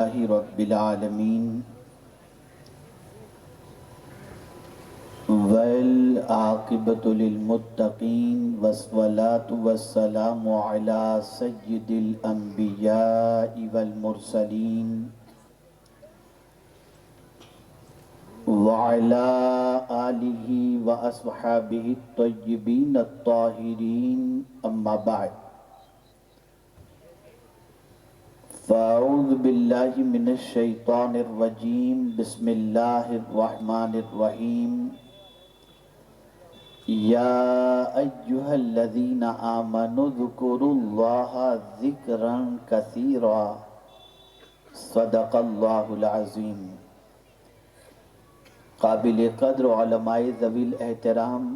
لله رب العالمين والعاقبة للمتقين والصلاة والسلام على سيد الأنبياء والمرسلين وعلى آله وأصحابه الطيبين الطاهرين أما بعد فأعوذ بالله من الشيطان الرجيم بسم الله الرحمن الرحيم يا أيها الذين آمنوا اذكروا الله ذكرا كثيرا صدق الله العظيم۔ قابل قدر علماء ذوی الاحترام،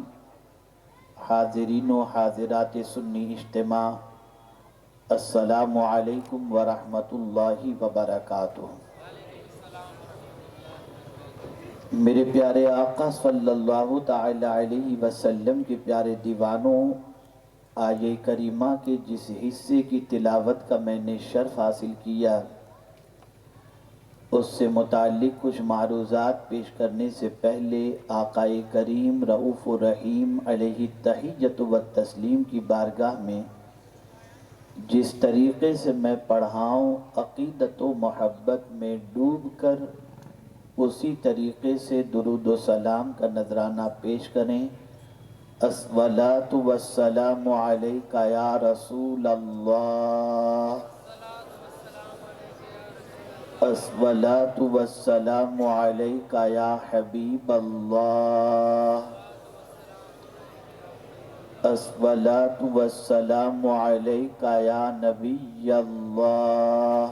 حاضرین و حاضرات سنی اجتماع، السلام علیکم ورحمۃ اللہ وبرکاتہ۔ میرے پیارے آقا صلی اللہ تعالی علیہ وسلم کے پیارے دیوانوں، آیہ کریمہ کے جس حصے کی تلاوت کا میں نے شرف حاصل کیا، اس سے متعلق کچھ معروضات پیش کرنے سے پہلے آقا کریم رؤوف الرحیم علیہ التحیۃ والتسلیم کی بارگاہ میں جس طریقے سے میں پڑھاؤں، عقیدت و محبت میں ڈوب کر اسی طریقے سے درود و سلام کا نذرانہ پیش کریں۔ الصلاۃ والسلام علیک یا رسول اللہ، الصلاۃ والسلام علیک یا حبیب اللہ، الصلاۃ والسلام علیک یا نبی اللہ،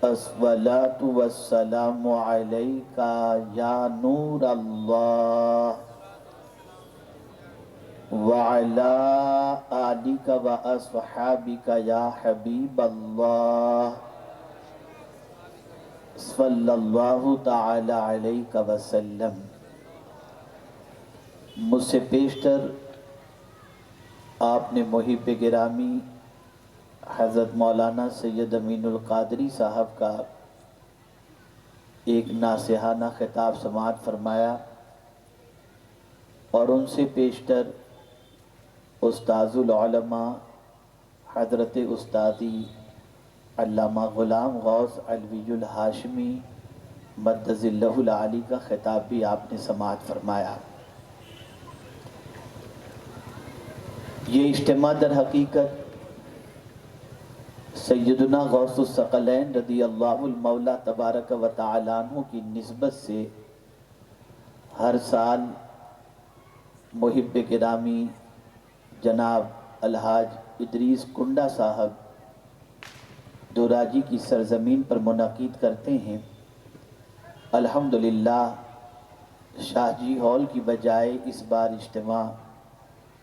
الصلاۃ والسلام علیک یا نور اللہ، وعلی آلک واصحابک یا حبیب اللہ، صلی اللہ تعالی علیہ وسلم۔ مجھ سے پیشتر آپ نے محب گرامی حضرت مولانا سید امین القادری صاحب کا ایک ناصحانہ خطاب سماعت فرمایا، اور ان سے پیشتر استاذ العلماء حضرت استادی علامہ غلام غوث علوی الہاشمی مدظ اللہ العالی کا خطاب بھی آپ نے سماعت فرمایا۔ یہ اجتماع در حقیقت سیدنا غوث الثقلین رضی اللہ المولا تبارک و تعالی عنہ کی نسبت سے ہر سال محب گرامی جناب الحاج ادریس کنڈا صاحب دوراجی کی سرزمین پر منعقد کرتے ہیں۔ الحمدللہ شاہ جی ہال کی بجائے اس بار اجتماع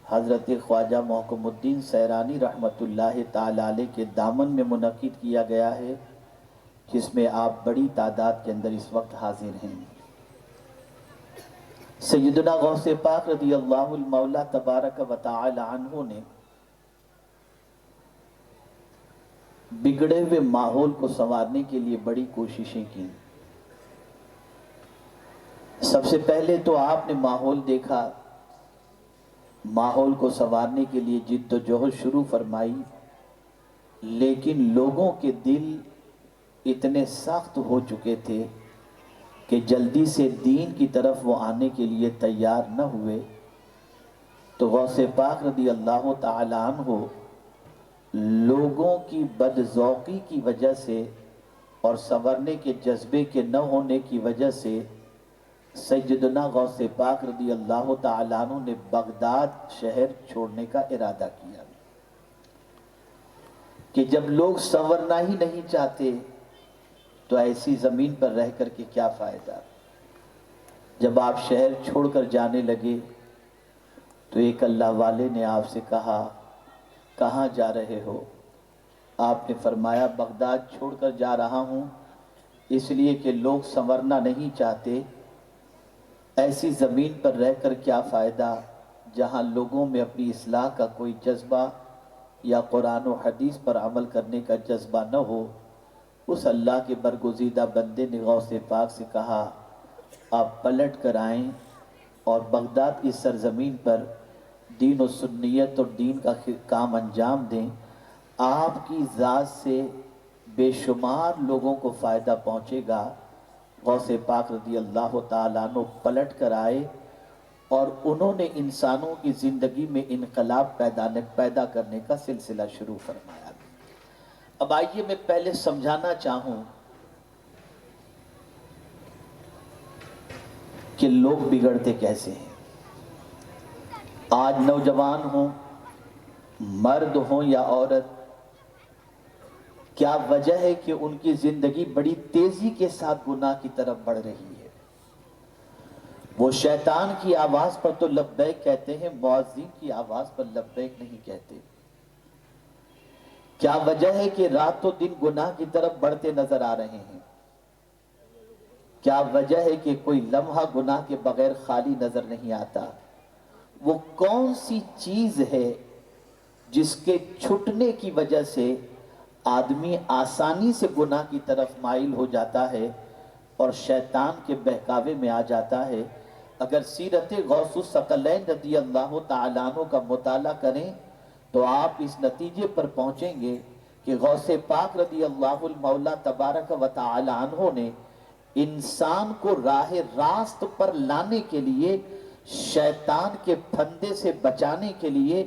حضرت خواجہ محکم الدین سیرانی رحمۃ اللہ تعالی علیہ کے دامن میں منعقد کیا گیا ہے، جس میں آپ بڑی تعداد کے اندر اس وقت حاضر ہیں۔ سیدنا غوث پاک رضی اللہ المولا تبارک و تعالی عنہ نے بگڑے ہوئے ماحول کو سنوارنے کے لیے بڑی کوششیں کی۔ سب سے پہلے تو آپ نے ماحول دیکھا، ماحول کو سنوارنے کے لیے جد و جہد شروع فرمائی، لیکن لوگوں کے دل اتنے سخت ہو چکے تھے کہ جلدی سے دین کی طرف وہ آنے کے لیے تیار نہ ہوئے، تو غوث پاک رضی اللہ تعالی عنہ لوگوں کی بدذوقی کی وجہ سے اور سنورنے کے جذبے کے نہ ہونے کی وجہ سے سیدنا غوث پاک رضی اللہ تعالی عنہ نے بغداد شہر چھوڑنے کا ارادہ کیا کہ جب لوگ سنورنا ہی نہیں چاہتے تو ایسی زمین پر رہ کر کے کیا فائدہ۔ جب آپ شہر چھوڑ کر جانے لگے تو ایک اللہ والے نے آپ سے کہا، کہاں جا رہے ہو؟ آپ نے فرمایا، بغداد چھوڑ کر جا رہا ہوں اس لیے کہ لوگ سنورنا نہیں چاہتے، ایسی زمین پر رہ کر کیا فائدہ جہاں لوگوں میں اپنی اصلاح کا کوئی جذبہ یا قرآن و حدیث پر عمل کرنے کا جذبہ نہ ہو۔ اس اللہ کے برگزیدہ بندے نے غوث پاک سے کہا آپ پلٹ کر آئیں اور بغداد کی سرزمین پر دین و سنیت اور دین کا کام انجام دیں، آپ کی ذات سے بے شمار لوگوں کو فائدہ پہنچے گا۔ غوث پاک رضی اللہ تعالیٰ عنہ پلٹ کر آئے اور انہوں نے انسانوں کی زندگی میں انقلاب پیدا کرنے کا سلسلہ شروع فرمایا۔ اب آئیے میں پہلے سمجھانا چاہوں کہ لوگ بگڑتے کیسے ہیں۔ آج نوجوان ہوں، مرد ہوں یا عورت، کیا وجہ ہے کہ ان کی زندگی بڑی تیزی کے ساتھ گناہ کی طرف بڑھ رہی ہے؟ وہ شیطان کی آواز پر تو لبیک کہتے ہیں، مؤذن کی آواز پر لبیک نہیں کہتے۔ کیا وجہ ہے کہ رات و دن گناہ کی طرف بڑھتے نظر آ رہے ہیں؟ کیا وجہ ہے کہ کوئی لمحہ گناہ کے بغیر خالی نظر نہیں آتا؟ وہ کون سی چیز ہے جس کے چھٹنے کی وجہ سے آدمی آسانی سے گناہ کی طرف مائل ہو جاتا ہے اور شیطان کے بہکاوے میں آ جاتا ہے؟ اگر سیرت غوث الثقلین رضی اللہ تعالیٰ عنہ کا مطالعہ کریں تو آپ اس نتیجے پر پہنچیں گے کہ غوث پاک رضی اللہ المولا تبارک و تعالی عنہ نے انسان کو راہ راست پر لانے کے لیے، شیطان کے پھندے سے بچانے کے لیے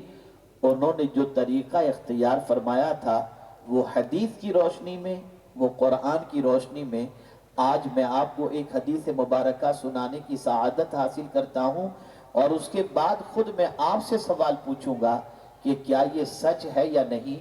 انہوں نے جو طریقہ اختیار فرمایا تھا، وہ حدیث کی روشنی میں، وہ قرآن کی روشنی میں آج میں آپ کو ایک حدیث مبارکہ سنانے کی سعادت حاصل کرتا ہوں، اور اس کے بعد خود میں آپ سے سوال پوچھوں گا کہ کیا یہ سچ ہے یا نہیں؟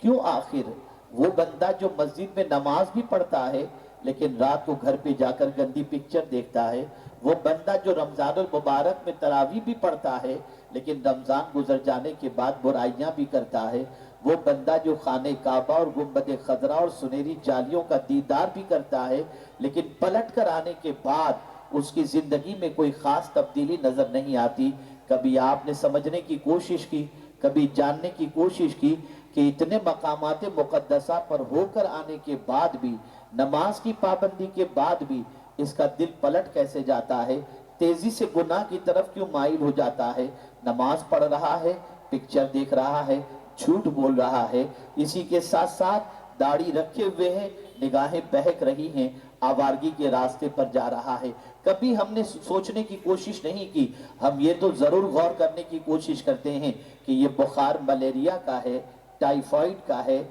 کیوں آخر وہ بندہ جو مسجد میں نماز بھی پڑھتا ہے لیکن رات کو گھر پہ جا کر گندی پکچر دیکھتا ہے، وہ بندہ جو رمضان المبارک میں تراویح بھی پڑھتا ہے لیکن رمضان گزر جانے کے بعد برائیاں بھی کرتا ہے، وہ بندہ جو خانہ کعبہ اور گنبد خضرا اور سنہری جالیوں کا دیدار بھی کرتا ہے لیکن پلٹ کر آنے کے بعد اس کی زندگی میں کوئی خاص تبدیلی نظر نہیں آتی، کبھی آپ نے سمجھنے کی کوشش کی، کبھی جاننے کی کوشش کی کہ اتنے مقامات مقدسہ پر ہو کر آنے کے بعد بھی، نماز کی پابندی کے بعد بھی اس کا دل پلٹ کیسے جاتا ہے؟ تیزی سے گناہ کی طرف کیوں مائل ہو جاتا ہے؟ نماز پڑھ رہا ہے، پکچر دیکھ رہا ہے، جھوٹ بول رہا ہے، اسی کے ساتھ ساتھ داڑھی رکھے ہوئے ہیں، نگاہیں بہک رہی ہیں، آوارگی کے راستے پر جا رہا ہے۔ کبھی ہم نے سوچنے کی کوشش نہیں کی، ہم یہ تو ضرور غور کرنے کی کوشش کرتے ہیں کہ یہ بخار ملیریا کا ہے، ٹائیفائیڈ کا ہے،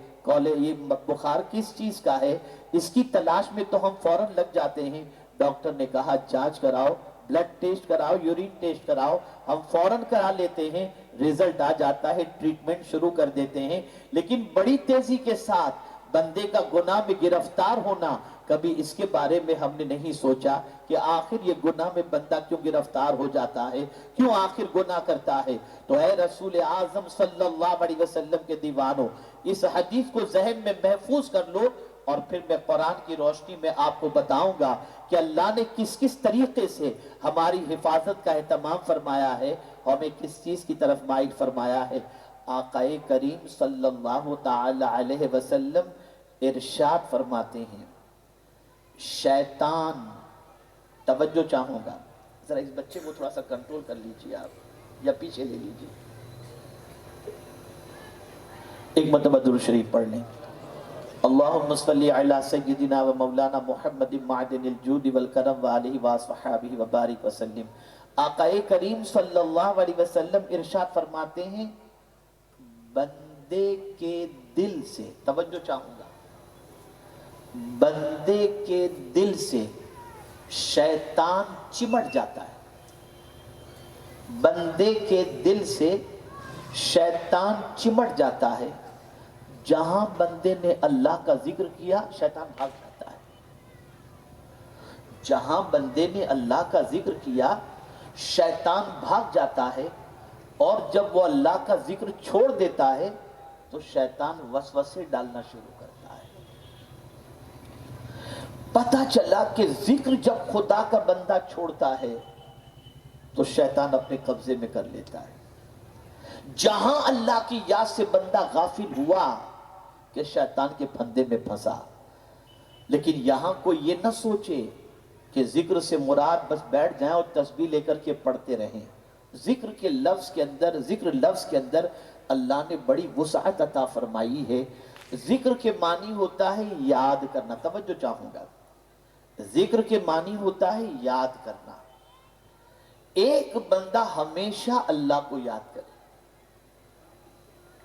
یہ بخار کس چیز کا ہے، اس کی تلاش میں تو ہم فوراً لگ جاتے ہیں۔ ڈاکٹر نے کہا جانچ کراؤ، بلڈ ٹیسٹ کراؤ، یورین ٹیسٹ کراؤ، ہم فوراً کرا لیتے ہیں، ریزلٹ آ جاتا ہے، ٹریٹمنٹ شروع کر دیتے ہیں، لیکن بڑی تیزی کے ساتھ بندے کا گناہ میں گرفتار ہونا، کبھی اس کے بارے میں ہم نے نہیں سوچا کہ آخر یہ گناہ میں بندہ کیوں گرفتار ہو جاتا ہے، کیوں آخر گناہ کرتا ہے۔ تو اے رسول اعظم صلی اللہ علیہ وسلم کے دیوانوں، اس حدیث کو ذہن میں محفوظ کر لو، اور پھر میں قرآن کی روشنی میں آپ کو بتاؤں گا کہ اللہ نے کس کس طریقے سے ہماری حفاظت کا اہتمام فرمایا ہے، ہمیں کس چیز کی طرف مائل فرمایا ہے۔ آقا کریم صلی اللہ تعالی علیہ وسلم ارشاد فرماتے ہیں، شیطان، توجہ چاہوں گا، ذرا اس بچے کو تھوڑا سا کنٹرول کر لیجئے آپ، یا پیچھے لے لیجئے، ایک مرتبہ درود شریف پڑھ لیں۔ اللہم صلی علی سیدنا و مولانا محمد معدن الجود والکرم وآلہ وصحبہ وبارک وسلم۔ آقا کریم صلی اللہ علیہ وسلم ارشاد فرماتے ہیں، بندے کے دل سے، توجہ چاہوں گا، بندے کے دل سے شیطان چمٹ جاتا ہے، بندے کے دل سے شیطان چمٹ جاتا ہے۔ جہاں بندے نے اللہ کا ذکر کیا شیطان بھاگ جاتا ہے، جہاں بندے نے اللہ کا ذکر کیا شیطان بھاگ جاتا ہے، اور جب وہ اللہ کا ذکر چھوڑ دیتا ہے تو شیطان وسوسے ڈالنا شروع کرتا ہے۔ پتہ چلا کہ ذکر جب خدا کا بندہ چھوڑتا ہے تو شیطان اپنے قبضے میں کر لیتا ہے۔ جہاں اللہ کی یاد سے بندہ غافل ہوا کہ شیطان کے پھندے میں پھنسا۔ لیکن یہاں کوئی یہ نہ سوچے کہ ذکر سے مراد بس بیٹھ جائیں اور تسبیح لے کر کے پڑھتے رہیں. ذکر لفظ کے اندر اللہ نے بڑی وسعت عطا فرمائی ہے. ذکر کے معنی ہوتا ہے یاد کرنا. توجہ چاہوں گا. ذکر کے معنی ہوتا ہے یاد کرنا. ایک بندہ ہمیشہ اللہ کو یاد کرے.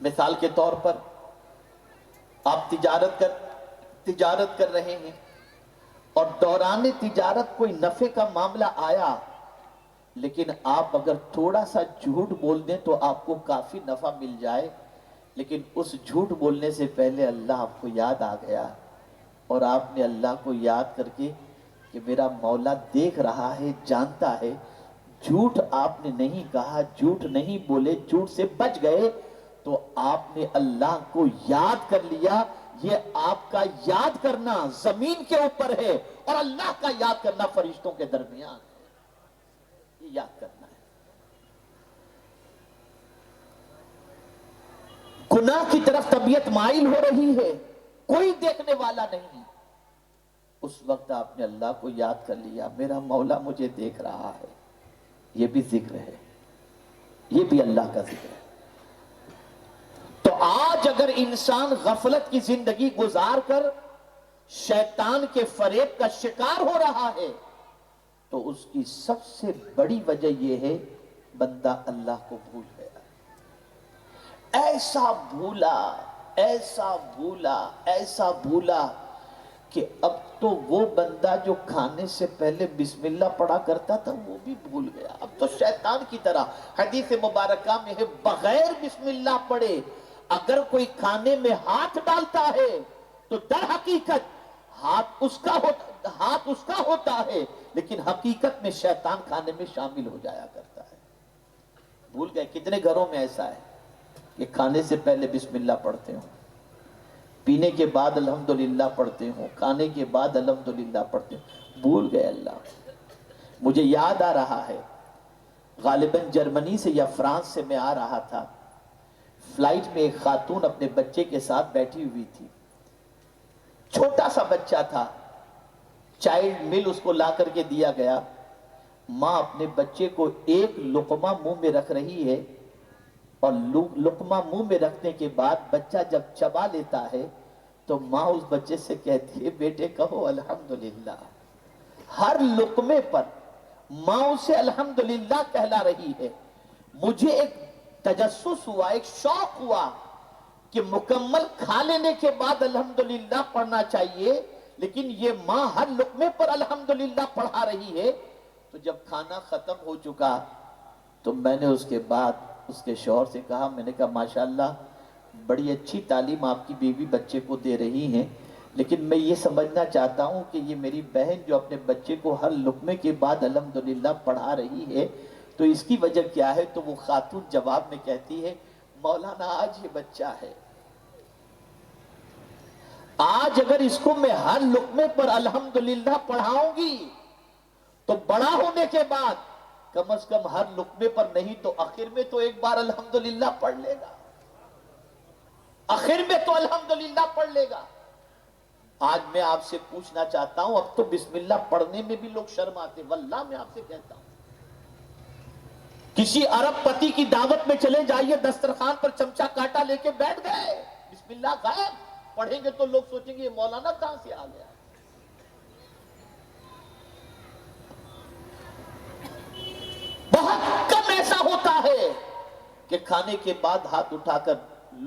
مثال کے طور پر آپ تجارت کر رہے ہیں اور دوران تجارت کوئی نفع کا معاملہ آیا، لیکن آپ اگر تھوڑا سا جھوٹ بول دیں تو آپ کو کافی نفع مل جائے، لیکن اس جھوٹ بولنے سے پہلے اللہ آپ کو یاد آ گیا اور آپ نے اللہ کو یاد کر کے کہ میرا مولا دیکھ رہا ہے، جانتا ہے، جھوٹ آپ نے نہیں کہا، جھوٹ نہیں بولے، جھوٹ سے بچ گئے، تو آپ نے اللہ کو یاد کر لیا. یہ آپ کا یاد کرنا زمین کے اوپر ہے اور اللہ کا یاد کرنا فرشتوں کے درمیان ہے. یہ یاد کرنا ہے. گناہ کی طرف طبیعت مائل ہو رہی ہے، کوئی دیکھنے والا نہیں، اس وقت آپ نے اللہ کو یاد کر لیا، میرا مولا مجھے دیکھ رہا ہے. یہ بھی ذکر ہے، یہ بھی اللہ کا ذکر ہے. تو آج اگر انسان غفلت کی زندگی گزار کر شیطان کے فریب کا شکار ہو رہا ہے تو اس کی سب سے بڑی وجہ یہ ہے بندہ اللہ کو بھول گیا. ایسا بھولا کہ اب تو وہ بندہ جو کھانے سے پہلے بسم اللہ پڑھا کرتا تھا وہ بھی بھول گیا. اب تو شیطان کی طرح حدیث مبارکہ میں ہے بغیر بسم اللہ پڑھے اگر کوئی کھانے میں ہاتھ ڈالتا ہے تو در حقیقت ہاتھ اس کا ہوتا ہے، لیکن حقیقت میں شیطان کھانے میں شامل ہو جایا کرتا ہے. بھول گئے. کتنے گھروں میں ایسا ہے کہ کھانے سے پہلے بسم اللہ پڑھتے ہوں، پینے کے بعد الحمدللہ پڑھتے ہوں، کھانے کے بعد الحمدللہ پڑھتے ہوں. بھول گئے اللہ. مجھے یاد آ رہا ہے غالباً جرمنی سے یا فرانس سے میں آ رہا تھا، فلائٹ میں ایک خاتون اپنے بچے کے ساتھ بیٹھی ہوئی تھی. چھوٹا سا بچہ تھا، چائلڈ مل اس کو لا کر کے دیا گیا. ماں اپنے بچے کو ایک لقمہ منہ میں رکھ رہی ہے اور لقمہ منہ میں رکھنے کے بعد بچہ جب چبا لیتا ہے تو ماں اس بچے سے کہتی ہے بیٹے کہو الحمدللہ. ہر لقمے پر ماں اسے الحمدللہ کہلا رہی ہے. مجھے ایک تجسس ہوا، ایک شوق ہوا کہ مکمل کھا لینے کے بعد الحمدللہ پڑھنا چاہیے، لیکن یہ ماں ہر لقمے پر الحمدللہ پڑھا رہی ہے. تو جب کھانا ختم ہو چکا تو میں نے اس کے بعد اس کے شوہر سے کہا، میں نے کہا ماشاءاللہ بڑی اچھی تعلیم آپ کی بیوی بچے کو دے رہی ہیں، لیکن میں یہ سمجھنا چاہتا ہوں کہ یہ میری بہن جو اپنے بچے کو ہر لقمے کے بعد الحمدللہ پڑھا رہی ہے تو اس کی وجہ کیا ہے؟ تو وہ خاتون جواب میں کہتی ہے مولانا آج یہ بچہ ہے، آج اگر اس کو میں ہر لقمے پر الحمدللہ پڑھاؤں گی تو بڑا ہونے کے بعد کم از کم ہر لقمے پر نہیں تو آخر میں تو ایک بار الحمدللہ پڑھ لے گا، آخر میں تو الحمدللہ پڑھ لے گا. آج میں آپ سے پوچھنا چاہتا ہوں، اب تو بسم اللہ پڑھنے میں بھی لوگ شرم آتے. واللہ میں آپ سے کہتا ہوں کسی عرب پتی کی دعوت میں چلے جائیے، دسترخوان پر چمچہ کاٹا لے کے بیٹھ گئے، بسم اللہ غائب. پڑھیں گے تو لوگ سوچیں گے یہ مولانا کہاں سے آ گیا. بہت کم ایسا ہوتا ہے کہ کھانے کے بعد ہاتھ اٹھا کر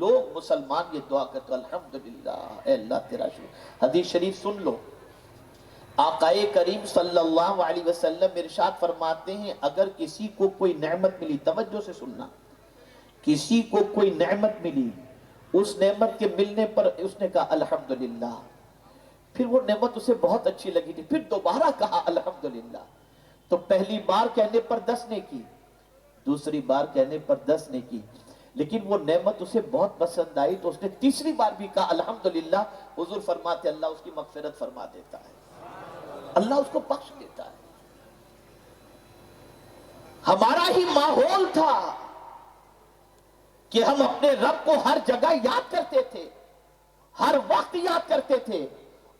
لوگ مسلمان یہ دعا کرتے الحمدللہ اے اللہ تیرا شکر. حدیث شریف سن لو، آقائے کریم صلی اللہ علیہ وسلم ارشاد فرماتے ہیں اگر کسی کو کوئی نعمت ملی، توجہ سے سننا، کسی کو کوئی نعمت ملی، اس نعمت کے ملنے پر اس نے کہا الحمدللہ، پھر وہ نعمت اسے بہت اچھی لگی تھی، پھر دوبارہ کہا الحمدللہ، تو پہلی بار کہنے پر 10 نے کی، دوسری بار کہنے پر 10 نے کی، لیکن وہ نعمت اسے بہت پسند آئی تو اس نے تیسری بار بھی کہا الحمدللہ. حضور فرماتے اللہ اس کی مغفرت فرما دیتا ہے، اللہ اس کو بخش دیتا ہے. ہمارا ہی ماحول تھا کہ ہم اپنے رب کو ہر جگہ یاد کرتے تھے، ہر وقت یاد کرتے تھے،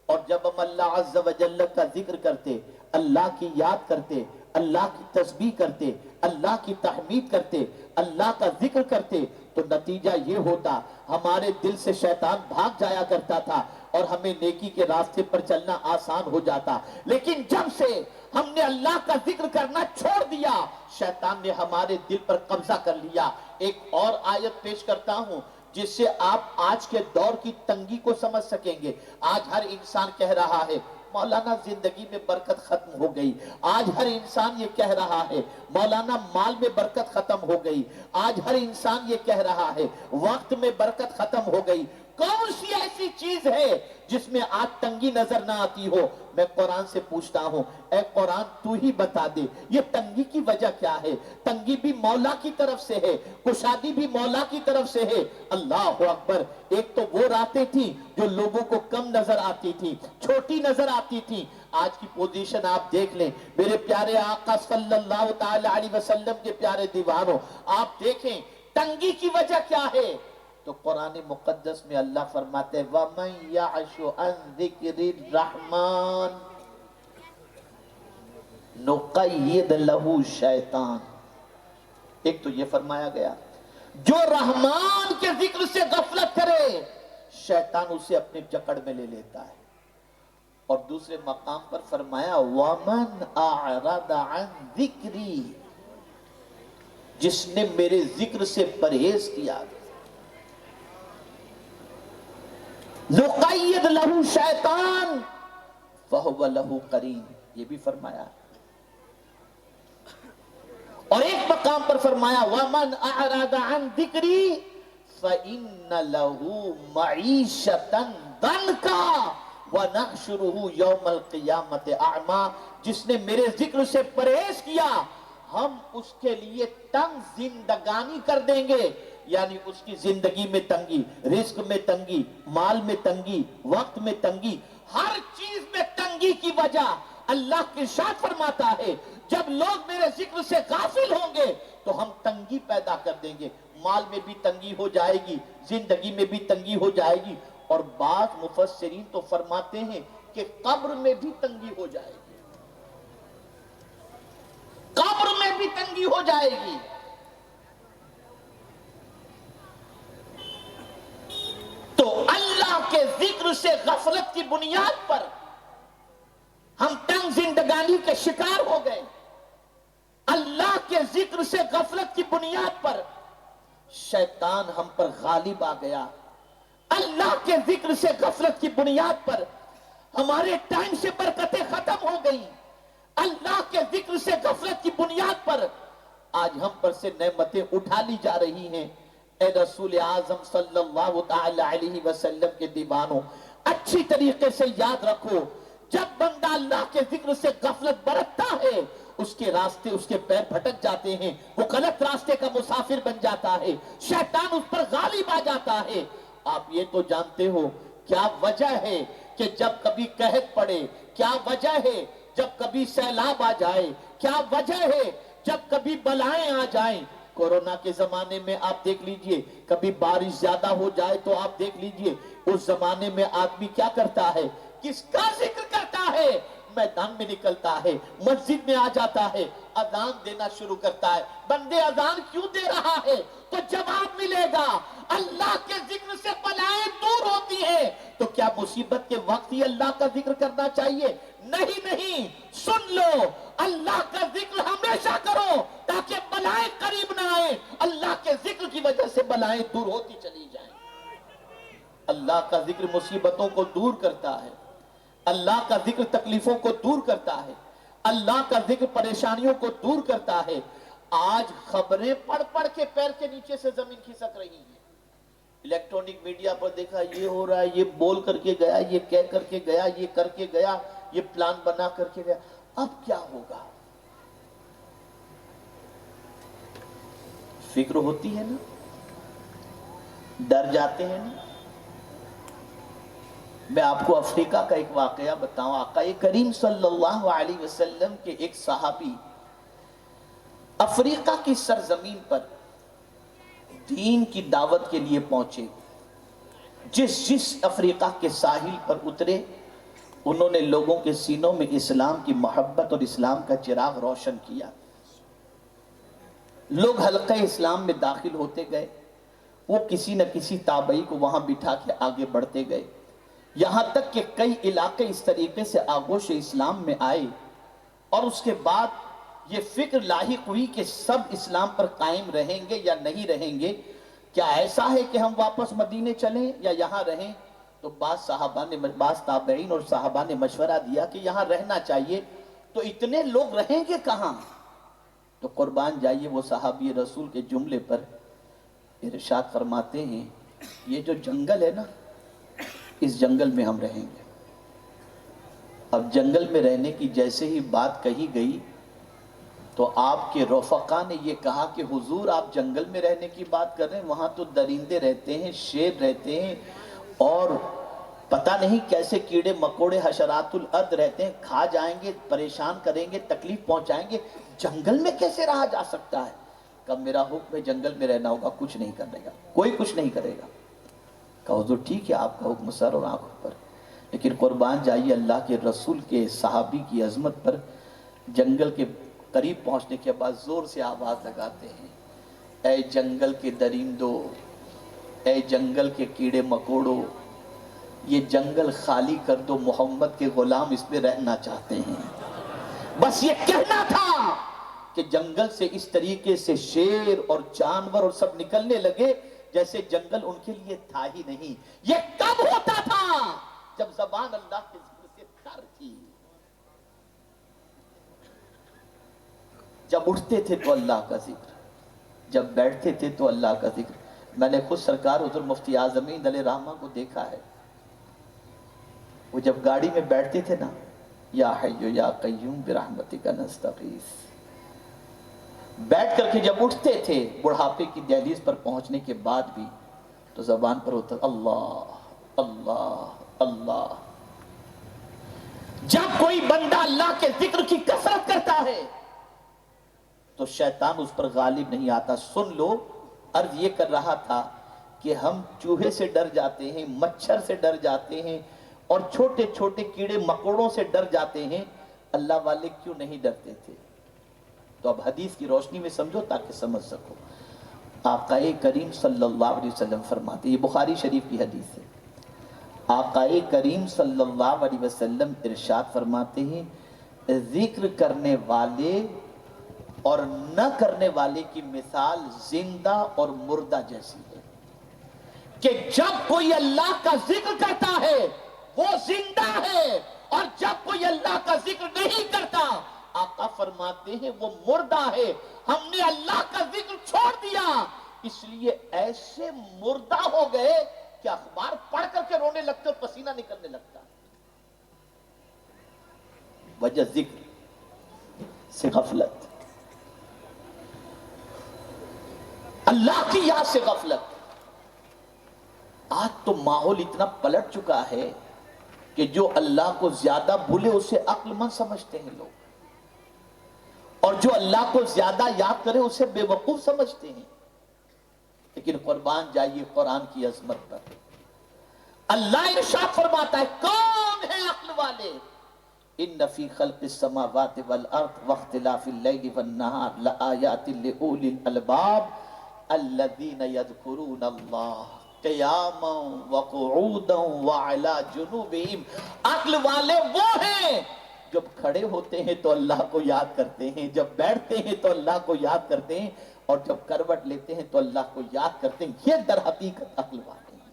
اور جب ہم اللہ عز و جل کا ذکر کرتے، اللہ کی یاد کرتے، اللہ کی تسبیح کرتے، اللہ کی تحمید کرتے، اللہ کا ذکر کرتے، تو نتیجہ یہ ہوتا ہمارے دل سے شیطان بھاگ جایا کرتا تھا اور ہمیں نیکی کے راستے پر چلنا آسان ہو جاتا۔ لیکن جب سے ہم نے اللہ کا ذکر کرنا چھوڑ دیا، شیطان نے ہمارے دل پر قبضہ کر لیا۔ ایک اور آیت پیش کرتا ہوں جس سے آپ آج کے دور کی تنگی کو سمجھ سکیں گے۔ آج ہر انسان کہہ رہا ہے مولانا زندگی میں برکت ختم ہو گئی، آج ہر انسان یہ کہہ رہا ہے مولانا مال میں برکت ختم ہو گئی، آج ہر انسان یہ کہہ رہا ہے وقت میں برکت ختم ہو گئی۔ کون سی ایسی چیز ہے جس میں آج تنگی نظر نہ آتی ہو؟ میں قرآن سے پوچھتا ہوں، اے قرآن تو ہی بتا دے یہ تنگی کی وجہ کیا ہے؟ تنگی بھی مولا کی طرف سے ہے، کشادی بھی مولا کی طرف سے ہے۔ اللہ اکبر۔ ایک تو وہ راتیں تھیں جو لوگوں کو کم نظر آتی تھی، چھوٹی نظر آتی تھی۔ آج کی پوزیشن آپ دیکھ لیں، میرے پیارے آقا صلی اللہ تعالی علیہ وسلم کے پیارے دیوانوں، آپ دیکھیں تنگی کی وجہ کیا ہے؟ تو قرآن مقدس میں اللہ فرماتے ہیں وَمَن يَعْشُ عَن ذِكْرِ الرَّحْمَنِ نُقَيِّدْ لَهُ شیطان۔ ایک تو یہ فرمایا گیا جو رحمان کے ذکر سے غفلت کرے شیطان اسے اپنے جکڑ میں لے لیتا ہے۔ اور دوسرے مقام پر فرمایا وَمَنْ أَعْرَضَ عَن ذِكْرِي جس نے میرے ذکر سے پرہیز کیا نُقَيِّدْ لَهُ شیطان فَهُوَ لَهُ قَرِينٌ، یہ بھی فرمایا۔ اور ایک مقام پر فرمایا وَمَنْ أَعْرَضَ عَنْ ذِكْرِي فَإِنَّ لَهُ مَعِيشَةً ضَنْكًا وَنَحْشُرُهُ يَوْمَ الْقِيَامَةِ أَعْمَى جس نے میرے ذکر سے پرہیز کیا ہم اس کے لیے تنگ زندگانی کر دیں گے، یعنی اس کی زندگی میں تنگی، رزق میں تنگی، مال میں تنگی، وقت میں تنگی، ہر چیز میں تنگی کی وجہ اللہ کی ارشاد فرماتا ہے جب لوگ میرے ذکر سے غافل ہوں گے تو ہم تنگی پیدا کر دیں گے، مال میں بھی تنگی ہو جائے گی، زندگی میں بھی تنگی ہو جائے گی، اور بعض مفسرین تو فرماتے ہیں کہ قبر میں بھی تنگی ہو جائے گی، قبر میں بھی تنگی ہو جائے گی۔ تو اللہ کے ذکر سے غفلت کی بنیاد پر ہم تنگ زندگانی کے شکار ہو گئے، اللہ کے ذکر سے غفلت کی بنیاد پر شیطان ہم پر غالب آ گیا، اللہ کے ذکر سے غفلت کی بنیاد پر ہمارے ٹائم سے برکتیں ختم ہو گئیں، اللہ کے ذکر سے غفلت کی بنیاد پر آج ہم پر سے نعمتیں اٹھا لی جا رہی ہیں۔ اے رسول اعظم صلی اللہ تعالی علیہ وسلم کے دیوانوں، اچھی طریقے سے یاد رکھو جب بندہ اللہ کے ذکر سے غفلت برتتا ہے اس کے راستے اس کے پیر بھٹک جاتے ہیں، وہ غلط راستے کا مسافر بن جاتا ہے، شیطان اس پر غالب آ جاتا ہے۔ آپ یہ تو جانتے ہو کیا وجہ ہے کہ جب کبھی قحط پڑے، کیا وجہ ہے جب کبھی سیلاب آ جائے، کیا وجہ ہے جب کبھی بلائیں آ جائیں؟ کورونا کے زمانے میں آپ دیکھ لیجئے، کبھی بارش زیادہ ہو جائے تو آپ دیکھ لیجئے اس زمانے میں آدمی کیا کرتا ہے، کس کا ذکر کرتا ہے؟ میدان میں نکلتا ہے، مسجد میں آ جاتا ہے، اذان دینا شروع کرتا ہے۔ بندے اذان کیوں دے رہا ہے؟ تو جواب ملے گا اللہ کے ذکر سے بلائیں دور ہوتی ہیں۔ تو کیا مصیبت کے وقت ہی اللہ کا ذکر کرنا چاہیے؟ نہیں، سن لو اللہ کا ذکر ہمیشہ کرو تاکہ بلائیں قریب نہ آئیں، اللہ کے ذکر کی وجہ سے بلائیں دور ہوتی چلی جائیں۔ اللہ کا ذکر مصیبتوں کو دور کرتا ہے، اللہ کا ذکر تکلیفوں کو دور کرتا ہے، اللہ کا ذکر پریشانیوں کو دور کرتا ہے۔ آج خبریں پڑھ پڑھ کے پیر کے نیچے سے زمین کھسک رہی ہیں، الیکٹرونک میڈیا پر دیکھا یہ ہو رہا ہے، یہ بول کر کے گیا، یہ کہہ کر کے گیا، یہ کر کے گیا، یہ پلان بنا کر کے گیا، اب کیا ہوگا؟ فکر ہوتی ہے نا، ڈر جاتے ہیں نا۔ میں آپ کو افریقہ کا ایک واقعہ بتاؤں۔ آقا کریم صلی اللہ علیہ وسلم کے ایک صحابی افریقہ کی سرزمین پر دین کی دعوت کے لیے پہنچے۔ جس افریقہ کے ساحل پر اترے انہوں نے لوگوں کے سینوں میں اسلام کی محبت اور اسلام کا چراغ روشن کیا. لوگ حلقہ اسلام میں داخل ہوتے گئے. وہ کسی نہ کسی تابعی کو وہاں بٹھا کے آگے بڑھتے گئے، یہاں تک کہ کئی علاقے اس طریقے سے آغوش اسلام میں آئے، اور اس کے بعد یہ فکر لاحق ہوئی کہ سب اسلام پر قائم رہیں گے یا نہیں رہیں گے. کیا ایسا ہے کہ ہم واپس مدینے چلیں یا یہاں رہیں؟ تو بعض تابعین اور صحابہ نے مشورہ دیا کہ یہاں رہنا چاہیے. تو اتنے لوگ رہیں گے کہاں؟ تو قربان جائیے وہ صحابی رسول کے جملے پر ارشاد فرماتے ہیں، یہ جو جنگل ہے نا، اس جنگل میں ہم رہیں گے. اب جنگل میں رہنے کی جیسے ہی بات کہی گئی تو آپ کے رفقا نے یہ کہا کہ حضور آپ جنگل میں رہنے کی بات کر رہے ہیں، وہاں تو درندے رہتے ہیں، شیر رہتے ہیں، اور پتہ نہیں کیسے کیڑے مکوڑے حشرات الارض رہتے ہیں، کھا جائیں گے، پریشان کریں گے، تکلیف پہنچائیں گے، جنگل میں کیسے رہا جا سکتا ہے؟ کب میرا حکم ہے جنگل میں رہنا ہوگا، کچھ نہیں کرنے گا، کوئی کچھ نہیں کرے گا. کہا حضور ٹھیک ہے، آپ کا حکم سر اور آنکھوں پر، لیکن قربان جائیے اللہ کے رسول کے صحابی کی عظمت پر. جنگل کے قریب پہنچنے کے بعد زور سے آواز لگاتے ہیں، اے جنگل کے درندوں، اے جنگل کے کیڑے مکوڑوں، یہ جنگل خالی کر دو، محمد کے غلام اس میں رہنا چاہتے ہیں. بس یہ کہنا تھا کہ جنگل سے اس طریقے سے شیر اور جانور اور سب نکلنے لگے جیسے جنگل ان کے لیے تھا ہی نہیں. یہ کب ہوتا تھا؟ جب زبان اللہ کے ذکر سے تر تھی. جب اٹھتے تھے تو اللہ کا ذکر، جب بیٹھتے تھے تو اللہ کا ذکر. میں نے خود سرکار حضور مفتی اعظمین علیہ رحمہ کو دیکھا ہے، وہ جب گاڑی میں بیٹھتے تھے نا، یا حی یا قیوم برحمتک نستغیث، بیٹھ کر کے جب اٹھتے تھے بڑھاپے کی دہلیز پر پہنچنے کے بعد بھی تو زبان پر ہوتا اللہ اللہ اللہ. جب کوئی بندہ اللہ کے ذکر کی کثرت کرتا ہے تو شیطان اس پر غالب نہیں آتا. سن لو، عرض یہ کر رہا تھا کہ ہم چوہے سے ڈر جاتے ہیں، مچھر سے ڈر جاتے ہیں، اور چھوٹے چھوٹے کیڑے مکوڑوں سے ڈر جاتے ہیں. اللہ والے کیوں نہیں ڈرتے تھے؟ تو اب حدیث کی روشنی میں سمجھو تاکہ سمجھ سکو. آقا کریم صلی اللہ علیہ وسلم فرماتے، یہ بخاری شریف کی حدیث ہے، آقا کریم صلی اللہ علیہ وسلم ارشاد فرماتے ہیں، ذکر کرنے والے اور نہ کرنے والے کی مثال زندہ اور مردہ جیسی ہے. کہ جب کوئی اللہ کا ذکر کرتا ہے وہ زندہ ہے، اور جب کوئی اللہ کا ذکر نہیں کرتا آقا فرماتے ہیں وہ مردہ ہے. ہم نے اللہ کا ذکر چھوڑ دیا، اس لیے ایسے مردہ ہو گئے کہ اخبار پڑھ کر کے رونے لگتے اور پسینہ نکلنے لگتا. وجہ ذکر سے غفلت، اللہ کی یاد سے غفلت. آج تو ماحول اتنا پلٹ چکا ہے کہ جو اللہ کو زیادہ بھولے اسے عقل مند سمجھتے ہیں لوگ، اور جو اللہ کو زیادہ یاد کرے اسے بے وقوف سمجھتے ہیں. لیکن قربان جائیے قرآن کی عظمت پر. اللہ ارشاد فرماتا ہے، کون ہے عقل والے؟ ان فی خلق السماوات والارض واختلاف اللیل والنہار لآیات لأولی الالباب الذین یذکرون اللہ قیاما وقعودا وعلی جنوبہم. عقل والے وہ ہیں جب کھڑے ہوتے ہیں تو اللہ کو یاد کرتے ہیں، جب بیٹھتے ہیں تو اللہ کو یاد کرتے ہیں، اور جب کروٹ لیتے ہیں تو اللہ کو یاد کرتے ہیں. یہ در حقیقت عقل والے ہیں.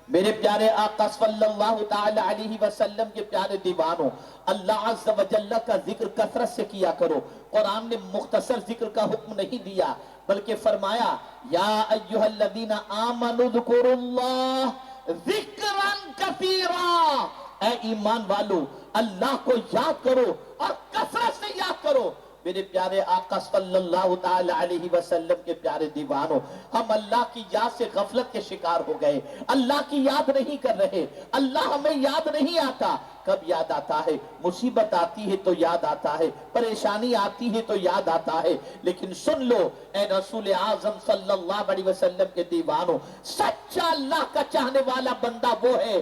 میرے پیارے آقا صلی اللہ تعالی علیہ وسلم کے پیارے دیوانوں، اللہ عز و جل کا ذکر کثرت سے کیا کرو. قرآن نے مختصر ذکر کا حکم نہیں دیا بلکہ فرمایا، یا ایھا الذین آمنوا اذکروا اللہ ذکرا کثیرا. اے ایمان والو اللہ کو یاد کرو اور کثرت سے یاد کرو. میرے پیارے آقا صلی اللہ تعالی علیہ وسلم کے پیارے دیوانوں، ہم اللہ کی یاد سے غفلت کے شکار ہو گئے. اللہ کی یاد نہیں کر رہے، اللہ ہمیں یاد نہیں آتا. کب یاد آتا ہے؟ مصیبت آتی ہے تو یاد آتا ہے، پریشانی آتی ہے تو یاد آتا ہے. لیکن سن لو اے رسول اعظم صلی اللہ علیہ وسلم کے دیوانوں، سچا اللہ کا چاہنے والا بندہ وہ ہے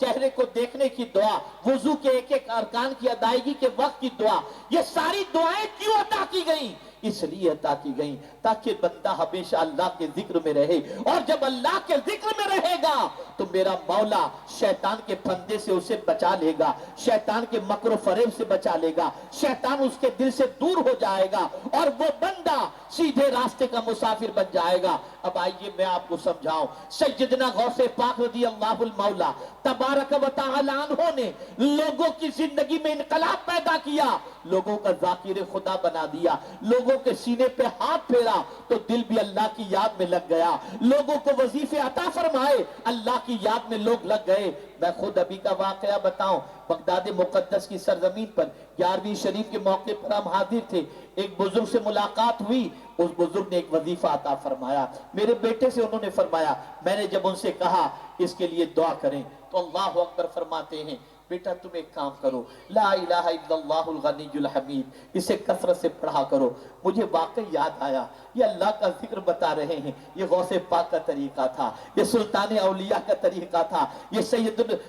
چہرے کو دیکھنے کی دعا، وضو کے ایک ایک ارکان کی ادائیگی کے وقت کی دعا، یہ ساری دعائیں کیوں عطا کی گئیں؟ اس لیے عطا کی گئیں تاکہ بندہ ہمیشہ اللہ کے ذکر میں رہے، اور جب اللہ کے ذکر میں رہے گا تو میرا مولا شیطان کے پھندے سے اسے بچا لے گا، شیطان کے مکر و فریب سے بچا لے گا، شیطان اس کے دل سے دور ہو جائے گا اور وہ بندہ سیدھے راستے کا مسافر بن جائے گا۔ اب آئیے میں آپ کو سمجھاؤں، سیدنا غوث پاک رضی اللہ المولا تبارک و تعالی عنہ نے لوگوں کی زندگی میں انقلاب پیدا کیا، لوگوں کا ذاکر خدا بنا دیا، لوگوں کے سینے پہ ہاتھ پھیرا تو دل بھی اللہ کی یاد میں لگ گیا، لوگوں کو وظیفے عطا فرمائے، اللہ کی یاد میں لوگ لگ گئے۔ میں خود ابھی کا واقعہ بتاؤں، بغداد مقدس کی سرزمین پر 11ویں شریف کے موقع پر ہم حاضر تھے، ایک بزرگ سے ملاقات ہوئی، اس بزرگ نے ایک وظیفہ عطا فرمایا، میرے بیٹے سے انہوں نے فرمایا، میں نے جب ان سے کہا اس کے لیے دعا کریں تو اللہ اکبر فرماتے ہیں، بیٹا تم ایک کام کرو، لا الہ الا اللہ الغنی الحمید، اسے کثرت سے پڑھا کرو۔ مجھے واقعی یاد آیا، یہ اللہ کا ذکر بتا رہے ہیں، یہ غوث پاک کا طریقہ تھا، یہ سلطان اولیاء کا طریقہ تھا، یہ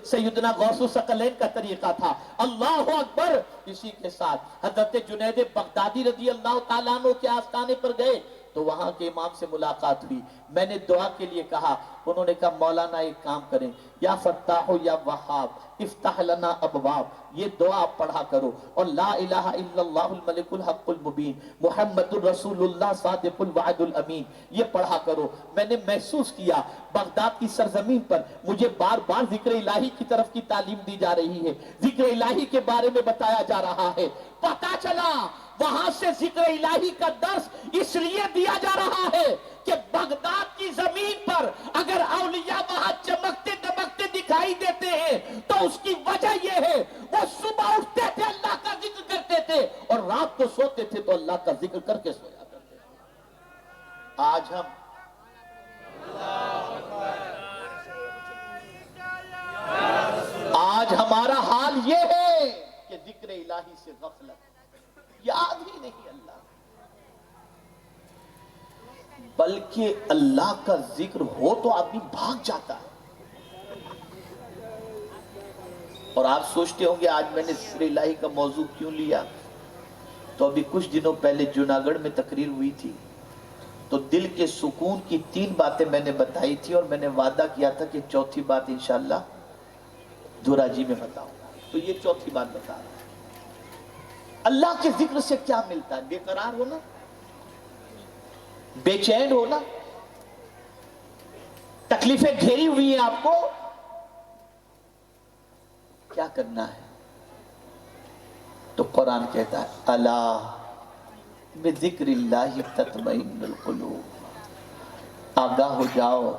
سیدنا غوث ثقلین کا طریقہ تھا۔ اللہ اکبر! اسی کے ساتھ حضرت جنید بغدادی رضی اللہ تعالیٰ عنہ کے آستانے پر گئے تو وہاں کے امام سے ملاقات ہوئی، میں نے دعا کے لیے کہا، انہوں نے کہا مولانا ایک کام کریں، یا فتاح یا وہاب افتح لنا ابواب، یہ دعا پڑھا کرو، اور لا الہ الا اللہ الملک الحق المبین محمد الرسول اللہ صادق الوعد الامین، یہ پڑھا کرو۔ میں نے محسوس کیا بغداد کی سرزمین پر مجھے بار بار ذکر الہی کی طرف کی تعلیم دی جا رہی ہے، ذکر الہی کے بارے میں بتایا جا رہا ہے، پتا چلا وہاں سے ذکر الہی کا درس اس لیے دیا جا رہا ہے کہ بغداد کی زمین پر اگر اولیاء وہاں چمکتے دمکتے دکھائی دیتے ہیں تو اس کی وجہ یہ ہے وہ صبح اٹھتے تھے اللہ کا ذکر کرتے تھے اور رات کو سوتے تھے تو اللہ کا ذکر کر کے سویا کرتے تھے۔ آج ہمارا حال یہ ہے کہ ذکر الہی سے غفلت، یاد ہی نہیں اللہ، بلکہ اللہ کا ذکر ہو تو آدمی بھاگ جاتا ہے۔ اور آپ سوچتے ہوں گے آج میں نے ذکر الہی کا موضوع کیوں لیا؟ تو ابھی کچھ دنوں پہلے جوناگڑھ میں تقریر ہوئی تھی تو دل کے سکون کی 3 باتیں میں نے بتائی تھی اور میں نے وعدہ کیا تھا کہ چوتھی بات انشاءاللہ دھورا جی میں بتاؤں گا، تو یہ چوتھی بات بتا رہا ہوں۔ اللہ کے ذکر سے کیا ملتا ہے؟ بے قرار ہونا، بے چین ہونا، تکلیفیں گھیری ہوئی ہیں آپ کو، کیا کرنا ہے؟ تو قرآن کہتا ہے الا بذکر اللہ تطمئن القلوب، آگاہ ہو جاؤ،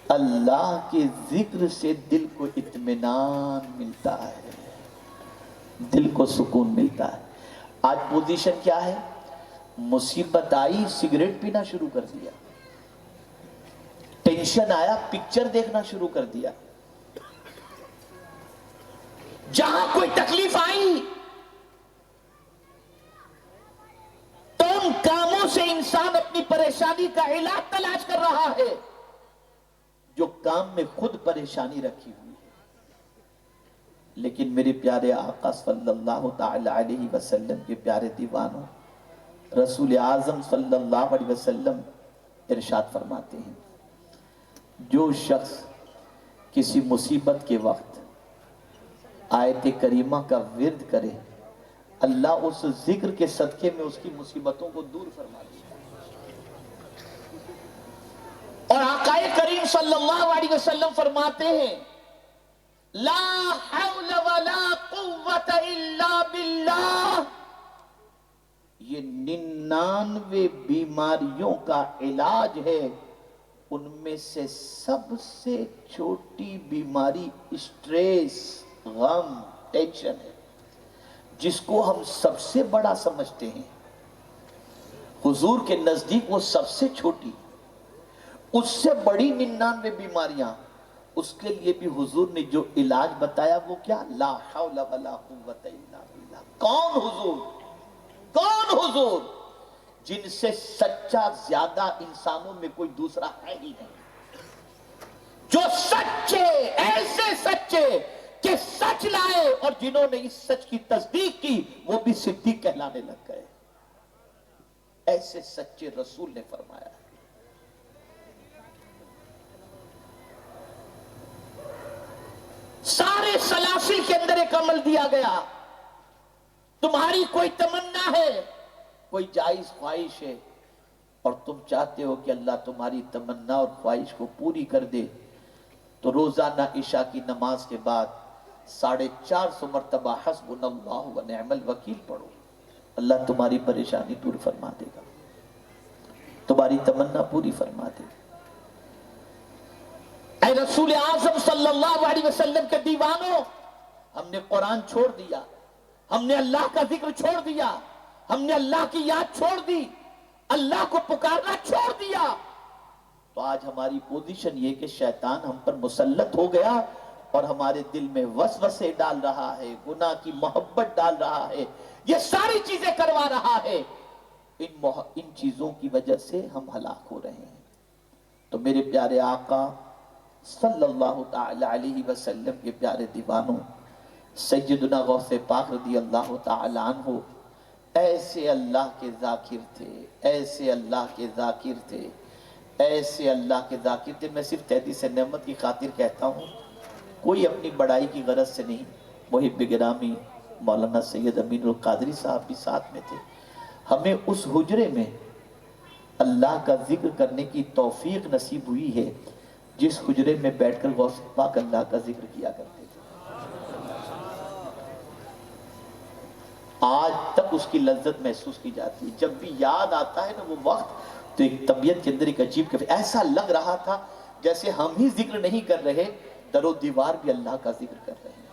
اللہ کے ذکر سے دل کو اطمینان ملتا ہے، دل کو سکون ملتا ہے۔ آج پوزیشن کیا ہے؟ مصیبت آئی سگریٹ پینا شروع کر دیا، ٹینشن آیا پکچر دیکھنا شروع کر دیا، جہاں کوئی تکلیف آئی تو ان کاموں سے انسان اپنی پریشانی کا علاج تلاش کر رہا ہے جو کام میں خود پریشانی رکھی ہوئی ہے۔ لیکن میرے پیارے آقا صلی اللہ تعالی علیہ وسلم کے پیارے دیوانوں، رسول اعظم صلی اللہ علیہ وسلم ارشاد فرماتے ہیں، جو شخص کسی مصیبت کے وقت آیت کریمہ کا ورد کرے، اللہ اس ذکر کے صدقے میں اس کی مصیبتوں کو دور فرما دے۔ اور آقا کریم صلی اللہ علیہ وسلم فرماتے ہیں لا حول ولا قوت الا باللہ، یہ 99 بیماریوں کا علاج ہے، ان میں سے سب سے چھوٹی بیماری اسٹریس، غم، ٹینشن ہے، جس کو ہم سب سے بڑا سمجھتے ہیں، حضور کے نزدیک وہ سب سے چھوٹی، اس سے بڑی 99 بیماریاں، اس کے لیے بھی حضور نے جو علاج بتایا وہ کیا؟ لا حول ولا قوت الا باللہ۔ کون حضور؟ کون حضور؟ جن سے سچا زیادہ انسانوں میں کوئی دوسرا ہے ہی نہیں، جو سچے، ایسے سچے کہ سچ لائے، اور جنہوں نے اس سچ کی تصدیق کی وہ بھی صدیق کہلانے لگ گئے، ایسے سچے رسول نے فرمایا۔ سارے سلاسل کے اندر ایک عمل دیا گیا، تمہاری کوئی تمنا ہے، کوئی جائز خواہش ہے، اور تم چاہتے ہو کہ اللہ تمہاری تمنا اور خواہش کو پوری کر دے، تو روزانہ عشاء کی نماز کے بعد 450 مرتبہ حسبنا اللہ و نعم الوکیل پڑھو، اللہ تمہاری پریشانی دور فرما دے گا، تمہاری تمنا پوری فرما دے گا۔ اے رسول اعظم صلی اللہ علیہ وسلم کے دیوانوں، ہم نے قرآن چھوڑ دیا، ہم نے اللہ کا ذکر چھوڑ دیا، ہم نے اللہ کی یاد چھوڑ دی، اللہ کو پکارنا چھوڑ دیا، تو آج ہماری پوزیشن یہ کہ شیطان ہم پر مسلط ہو گیا اور ہمارے دل میں وسوسے ڈال رہا ہے، گناہ کی محبت ڈال رہا ہے، یہ ساری چیزیں کروا رہا ہے، ان چیزوں کی وجہ سے ہم ہلاک ہو رہے ہیں۔ تو میرے پیارے آقا صلی اللہ تعالی علیہ وسلم کے پیارے دیوانوں، سیدنا غوث پاک رضی اللہ تعالی عنہ ایسے اللہ کے ذاکر تھے، ایسے اللہ کے ذاکر تھے، ایسے اللہ کے ذاکر تھے۔ میں صرف تحدیث نعمت کی خاطر کہتا ہوں، کوئی اپنی بڑائی کی غرض سے نہیں۔ محب گرامی مولانا سید امین القادری صاحب بھی ساتھ میں تھے۔ ہمیں اس حجرے میں اللہ کا ذکر کرنے کی توفیق نصیب ہوئی ہے جس حجرے میں بیٹھ کر غوث پاک اللہ کا ذکر کیا کرتے تھے، آج تک اس کی لذت محسوس کی جاتی ہے۔ جب بھی یاد آتا ہے نا وہ وقت، تو ایک طبیعت کے اندر ایک عجیب ایسا لگ رہا تھا جیسے ہم ہی ذکر نہیں کر رہے، در و دیوار بھی اللہ کا ذکر کر رہے ہیں۔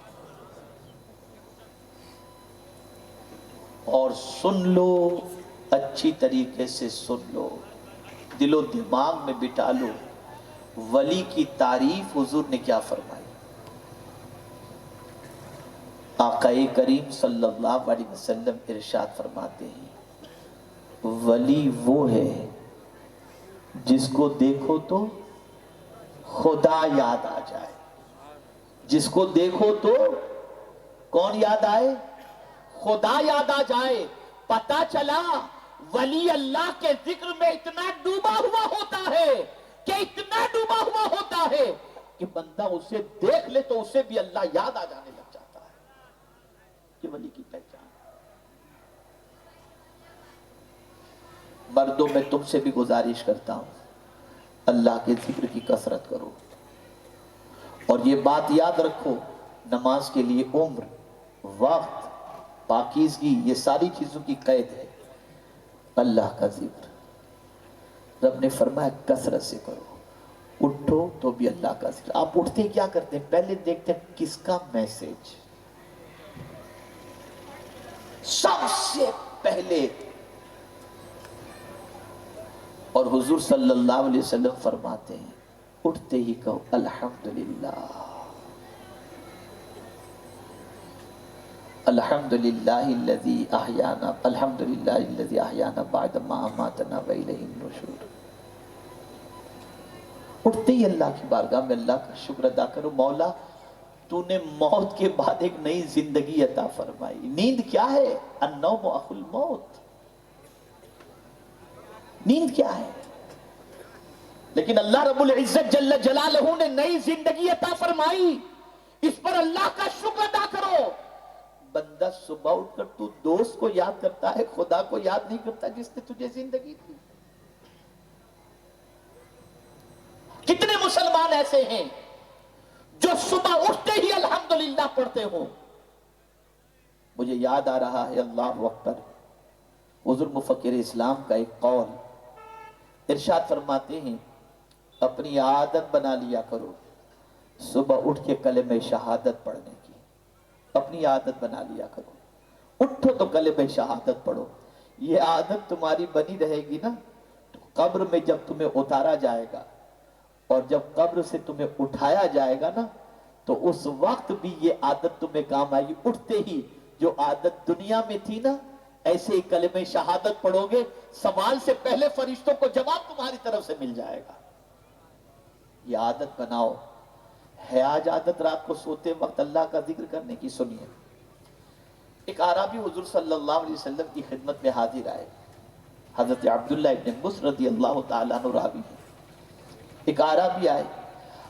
اور سن لو، اچھی طریقے سے سن لو، دل و دماغ میں بٹا لو، ولی کی تعریف حضور نے کیا فرمائی۔ آقا کریم صلی اللہ علیہ وسلم ارشاد فرماتے ہیں، ولی وہ ہے جس کو دیکھو تو خدا یاد آ جائے، جس کو دیکھو تو کون یاد آئے؟ خدا یاد آ جائے۔ پتہ چلا ولی اللہ کے ذکر میں اتنا ڈوبا ہوا ہوتا ہے کہ اتنا ڈوبا ہوا ہوتا ہے کہ بندہ اسے دیکھ لے تو اسے بھی اللہ یاد آ جانے لگ جاتا ہے۔ یہ ولی کی پہچان۔ مردوں میں تم سے بھی گزارش کرتا ہوں، اللہ کے ذکر کی کثرت کرو، اور یہ بات یاد رکھو، نماز کے لیے عمر، وقت، پاکیزگی، یہ ساری چیزوں کی قید ہے۔ اللہ کا ذکر رب نے فرمایا کثرت سے کرو، اٹھو تو بھی اللہ کا ذکر۔ آپ اٹھتے کیا کرتے ہیں؟ پہلے دیکھتے ہیں کس کا میسج، سب سے پہلے۔ اور حضور صلی اللہ علیہ وسلم فرماتے ہیں اٹھتے ہی کہو الحمدللہ، الحمدللہ الذی احیانا، الحمدللہ الذی احیانا بعد ما اماتنا والیہ النشور۔ اٹھتے ہی اللہ کی بارگاہ میں اللہ کا شکر ادا کرو، مولا تو نے موت کے بعد ایک نئی زندگی عطا فرمائی۔ نیند کیا ہے؟ النوم اخو الموت، نیند کیا ہے؟ لیکن اللہ رب العزت جل جلالہ نے نئی زندگی عطا فرمائی، اس پر اللہ کا شکر ادا کرو۔ بندہ صبح اٹھ کر تو دوست کو یاد کرتا ہے، خدا کو یاد نہیں کرتا جس نے تجھے زندگی دی۔ کتنے مسلمان ایسے ہیں جو صبح اٹھتے ہی الحمدللہ پڑھتے ہوں؟ مجھے یاد آ رہا ہے اللہ اکبر، حضور مفکر اسلام کا ایک قول، ارشاد فرماتے ہیں اپنی عادت بنا لیا کرو صبح اٹھ کے کلمہ شہادت پڑھنے کی، اپنی عادت بنا لیا کرو، اٹھو تو کلمہ شہادت پڑھو۔ یہ عادت تمہاری بنی رہے گی نا، تو قبر میں جب تمہیں اتارا جائے گا اور جب قبر سے تمہیں اٹھایا جائے گا نا، تو اس وقت بھی یہ عادت تمہیں کام آئے گی۔ اٹھتے ہی جو عادت دنیا میں تھی نا، ایسے ہی کلمہ شہادت پڑھو گے، سوال سے پہلے فرشتوں کو جواب تمہاری طرف سے مل جائے گا۔ یہ عادت بناؤ۔ ہے آج عادت رات کو سوتے وقت اللہ کا ذکر کرنے کی؟ سنیے، ایک اعرابی حضور صلی اللہ علیہ وسلم کی خدمت میں حاضر آئے. حضرت عبداللہ ابن بصر رضی اللہ تعالیٰ عنہ راوی ہیں. ایک اعرابی آئے،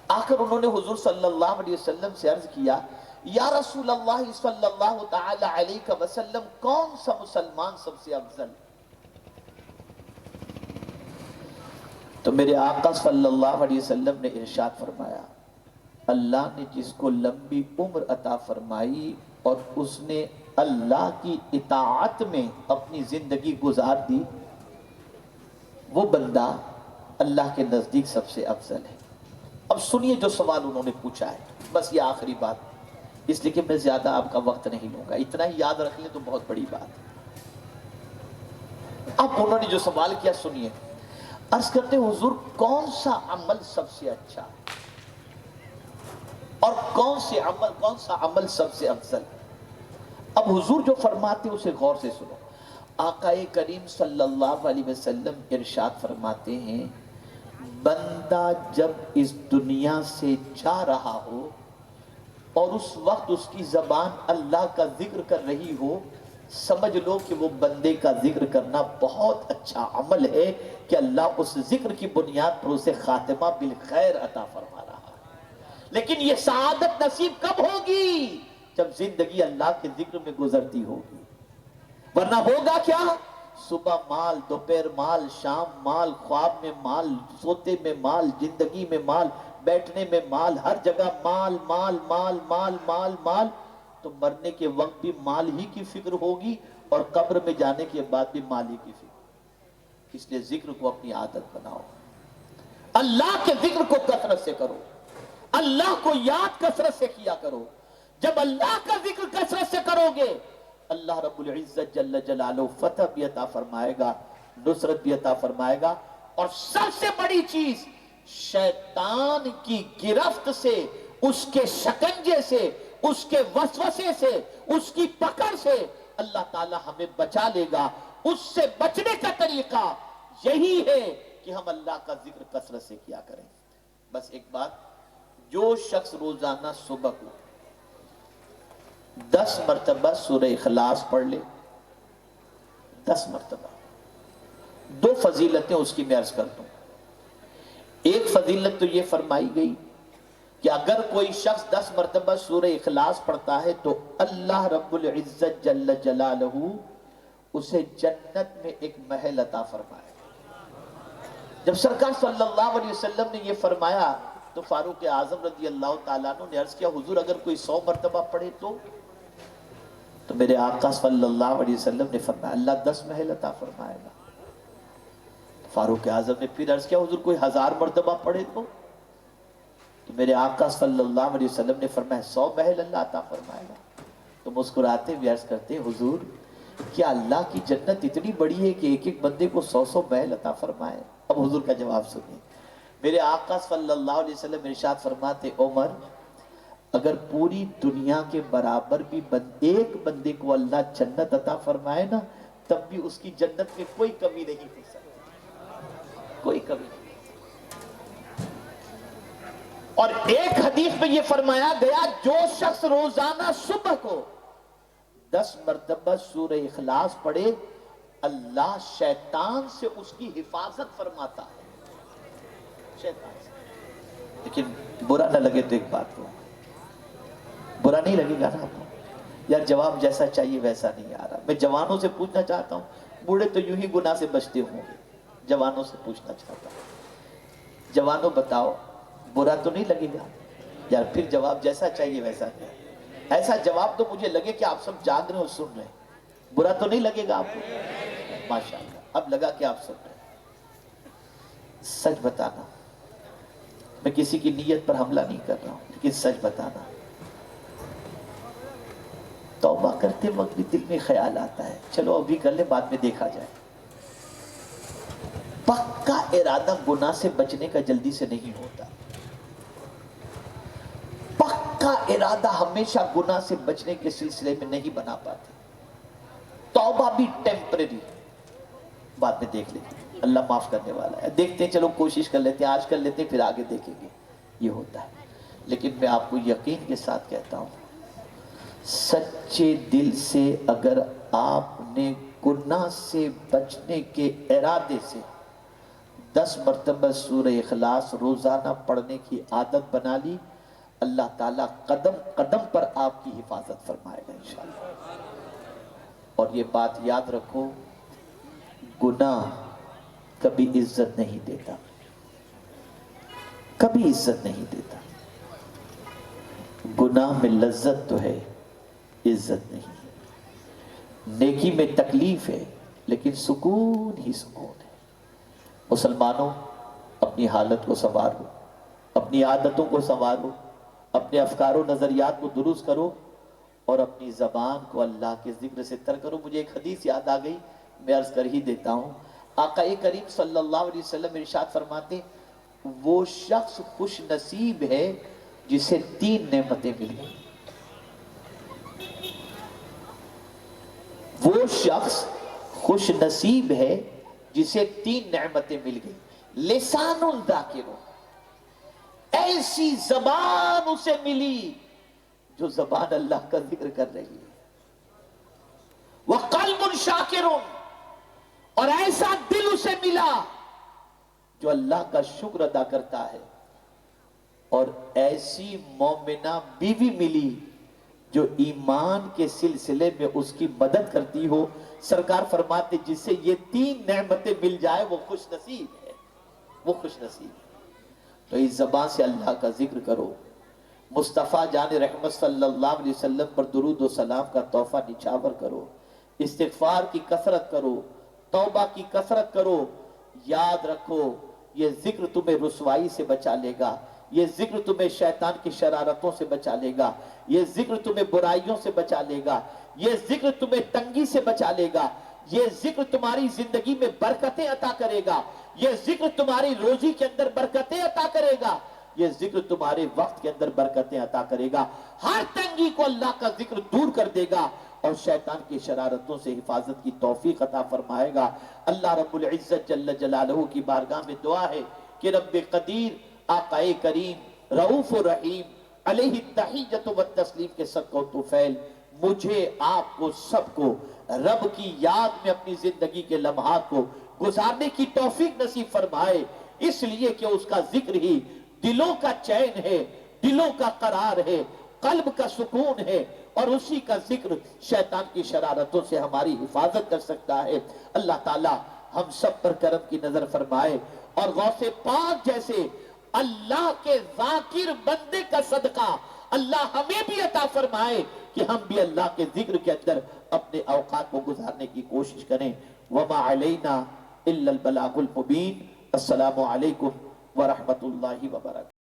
آ کر انہوں نے حضور صلی اللہ علیہ وسلم سے عرض کیا، یا رسول اللہ صلی اللہ تعالی علیہ وسلم، کون سا مسلمان سب سے افضل؟ تو میرے آقا صلی اللہ علیہ وسلم نے ارشاد فرمایا، اللہ نے جس کو لمبی عمر عطا فرمائی اور اس نے اللہ کی اطاعت میں اپنی زندگی گزار دی، وہ بندہ اللہ کے نزدیک سب سے افضل ہے. اب سنیے جو سوال انہوں نے پوچھا ہے، بس یہ آخری بات، اس لیے کہ میں زیادہ آپ کا وقت نہیں لوں گا، اتنا ہی یاد رکھ لیں تو بہت بڑی بات. اب انہوں نے جو سوال کیا سنیے. عرض کرتے حضور کون سا عمل سب سے اچھا اور کون سا عمل سب سے افضل؟ اب حضور جو فرماتے اسے غور سے سنو. آقا کریم صلی اللہ علیہ وسلم ارشاد فرماتے ہیں، بندہ جب اس دنیا سے جا رہا ہو اور اس وقت اس کی زبان اللہ کا ذکر کر رہی ہو، سمجھ لو کہ وہ بندے کا ذکر کرنا بہت اچھا عمل ہے کہ اللہ اس ذکر کی بنیاد پر اسے خاتمہ بالخیر عطا فرما رہا ہے. لیکن یہ سعادت نصیب کب ہوگی؟ جب زندگی اللہ کے ذکر میں گزرتی ہوگی. ورنہ ہوگا کیا؟ صبح مال، دوپہر مال، شام مال، خواب میں مال، سوتے میں مال، زندگی میں مال، بیٹھنے میں مال، ہر جگہ مال مال مال مال مال مال. تو مرنے کے وقت بھی مال ہی کی فکر ہوگی اور قبر میں جانے کے بعد بھی مال ہی کی فکر. اس لیے ذکر کو اپنی عادت بناؤ، اللہ کے ذکر کو کثرت سے کرو، اللہ کو یاد کثرت سے کیا کرو. جب اللہ کا ذکر کثرت سے کرو گے، اللہ رب العزت جل جلالہ فتح بھی عطا فرمائے گا، نصرت بھی عطا فرمائے گا. اور سب سے بڑی چیز، شیطان کی گرفت سے، اس کے شکنجے سے، اس کے وسوسے سے، اس کی پکڑ سے اللہ تعالی ہمیں بچا لے گا. اس سے بچنے کا طریقہ یہی ہے کہ ہم اللہ کا ذکر کثرت سے کیا کریں. بس ایک بات، جو شخص روزانہ صبح کو 10 مرتبہ سورہ اخلاص پڑھ لے، 10 مرتبہ، 2 فضیلتیں اس کی میں عرض کرتا ہوں. ایک فضیلت تو یہ فرمائی گئی کہ اگر کوئی شخص 10 مرتبہ سورہ اخلاص پڑھتا ہے تو اللہ رب العزت جل جلالہ اسے جنت میں ایک محل عطا فرمائے. جب سرکار صلی اللہ علیہ وسلم نے یہ فرمایا تو فاروق اعظم رضی اللہ تعالیٰ عنہ نے عرض کیا، حضور اگر کوئی 100 مرتبہ پڑھے تو میرے آقا صلی اللہ علیہ وسلم نے فرمایا اللہ 10 محل عطا فرمائے گا. فاروق اعظم نے پھر عرض کیا، حضور کوئی 1000 مرتبہ پڑھے تو میرے آقا صلی اللہ علیہ وسلم نے فرمایا 100 محل اللہ عطا فرمائے گا. تو مسکراتے ہوئے عرض کرتے ہیں، حضور کیا اللہ کی جنت اتنی بڑی ہے کہ ایک ایک بندے کو 100 محل عطا فرمائے؟ اب حضور کا جواب سنیے. میرے آقا صلی اللہ علیہ وسلم ارشاد فرماتے، عمر اگر پوری دنیا کے برابر بھی ایک بندے کو اللہ جنت عطا فرمائے نا، تب بھی اس کی جنت میں کوئی کمی نہیں ہو سکتی، کوئی کمی نہیں. اور ایک حدیث میں یہ فرمایا گیا، جو شخص روزانہ صبح کو 10 مرتبہ سورہ اخلاص پڑھے، اللہ شیطان سے اس کی حفاظت فرماتا ہے، شیطان سے. لیکن برا نہ لگے تو ایک بات کو، برا نہیں لگے گا نا آپ کو، یار جواب جیسا چاہیے ویسا نہیں آ رہا. میں جوانوں سے پوچھنا چاہتا ہوں، بوڑھے تو یوں ہی گناہ سے بچتے ہوں گے، جوانوں سے پوچھنا چاہتا ہوں، جوانوں بتاؤ برا تو نہیں لگے گا؟ یار پھر جواب جیسا چاہیے ویسا نہیں. ایسا جواب تو مجھے لگے کہ آپ سب جاگ رہے اور سن رہے ہیں. برا تو نہیں لگے گا آپ کو؟ ماشاءاللہ اب لگا کہ آپ سن رہے ہیں. سچ بتانا، میں کسی کی نیت پر حملہ نہیں کر رہا ہوں، لیکن سچ بتانا، توبہ کرتے وقت بھی دل میں خیال آتا ہے چلو ابھی کر لے بعد میں دیکھا جائے. پکا ارادہ گناہ سے بچنے کا جلدی سے نہیں ہوتا. پکا ارادہ ہمیشہ گناہ سے بچنے کے سلسلے میں نہیں بنا پاتے. توبہ بھی ٹیمپریری، بعد میں دیکھ لیتے، اللہ معاف کرنے والا ہے، دیکھتے ہیں چلو کوشش کر لیتے ہیں، آج کر لیتے ہیں پھر آگے دیکھیں گے، یہ ہوتا ہے. لیکن میں آپ کو یقین کے ساتھ کہتا ہوں، سچے دل سے اگر آپ نے گناہ سے بچنے کے ارادے سے 10 مرتبہ سورہ اخلاص روزانہ پڑھنے کی عادت بنا لی، اللہ تعالیٰ قدم قدم پر آپ کی حفاظت فرمائے گا انشاءاللہ۔ اور یہ بات یاد رکھو، گناہ کبھی عزت نہیں دیتا، کبھی عزت نہیں دیتا۔ گناہ میں لذت تو ہے، عزت نہیں ہے۔ نیکی میں تکلیف ہے لیکن سکون ہی سکون ہے۔ مسلمانوں، اپنی حالت کو سنوارو، اپنی عادتوں کو سنوارو، اپنے افکار و نظریات کو درست کرو، اور اپنی زبان کو اللہ کے ذکر سے تر کرو۔ مجھے ایک حدیث یاد آ گئی، میں عرض کر ہی دیتا ہوں۔ آقا کریم صلی اللہ علیہ وسلم ارشاد فرماتے، وہ شخص خوش نصیب ہے جسے 3 نعمتیں مل گئی۔ وہ شخص خوش نصیب ہے جسے 3 نعمتیں مل گئی۔ لسان ذاکر، ایسی زبان اسے ملی جو زبان اللہ کا ذکر کر رہی ہے۔ وقلب شاکر، اور ایسا دل اسے ملا جو اللہ کا شکر ادا کرتا ہے، اور ایسی مومنہ بیوی ملی جو ایمان کے سلسلے میں اس کی مدد کرتی ہو۔ سرکار فرماتے جسے یہ 3 نعمتیں مل جائے وہ خوش نصیب ہے، وہ خوش نصیب ہے۔ تو اس زبان سے اللہ کا ذکر کرو، مصطفیٰ جان رحمت صلی اللہ علیہ وسلم پر درود و سلام کا تحفہ نچھاور کرو، استغفار کی کثرت کرو، توبہ کی کثرت کرو۔ یاد رکھو، یہ ذکر تمہیں رسوائی سے بچا لے گا، یہ ذکر تمہیں شیطان کی شرارتوں سے بچا لے گا، یہ ذکر تمہیں برائیوں سے بچا لے گا، یہ ذکر تمہیں تنگی سے بچا لے گا، یہ ذکر تمہاری زندگی میں برکتیں عطا کرے گا، یہ ذکر تمہاری روزی کے اندر برکتیں عطا کرے گا، یہ ذکر تمہارے وقت کے اندر برکتیں عطا کرے گا۔ ہر تنگی کو اللہ کا ذکر دور کر دے گا اور شیطان کی شرارتوں سے حفاظت کی توفیق عطا فرمائے گا۔ اللہ رب العزت جل جلالہ کی بارگاہ میں دعا ہے کہ رب قدیر، آقا کریم رؤوف الرحیم علیہ التحیۃ والتسلیم کے صدقہ و طفیل مجھے، آپ کو، سب کو رب کی یاد میں اپنی زندگی کے لمحات کو گزارنے کی توفیق نصیب فرمائے، اس لیے کہ اس کا ذکر ہی دلوں کا چین ہے، دلوں کا قرار ہے، قلب کا سکون ہے، اور اسی کا ذکر شیطان کی شرارتوں سے ہماری حفاظت کر سکتا ہے۔ اللہ تعالی ہم سب پر کرم کی نظر فرمائے، اور غوث پاک جیسے اللہ کے ذاکر بندے کا صدقہ اللہ ہمیں بھی عطا فرمائے کہ ہم بھی اللہ کے ذکر کے اندر اپنے اوقات کو گزارنے کی کوشش کریں۔ وما علینا الا البلاغ المبین۔ السلام علیکم ورحمۃ اللہ وبرکاتہ۔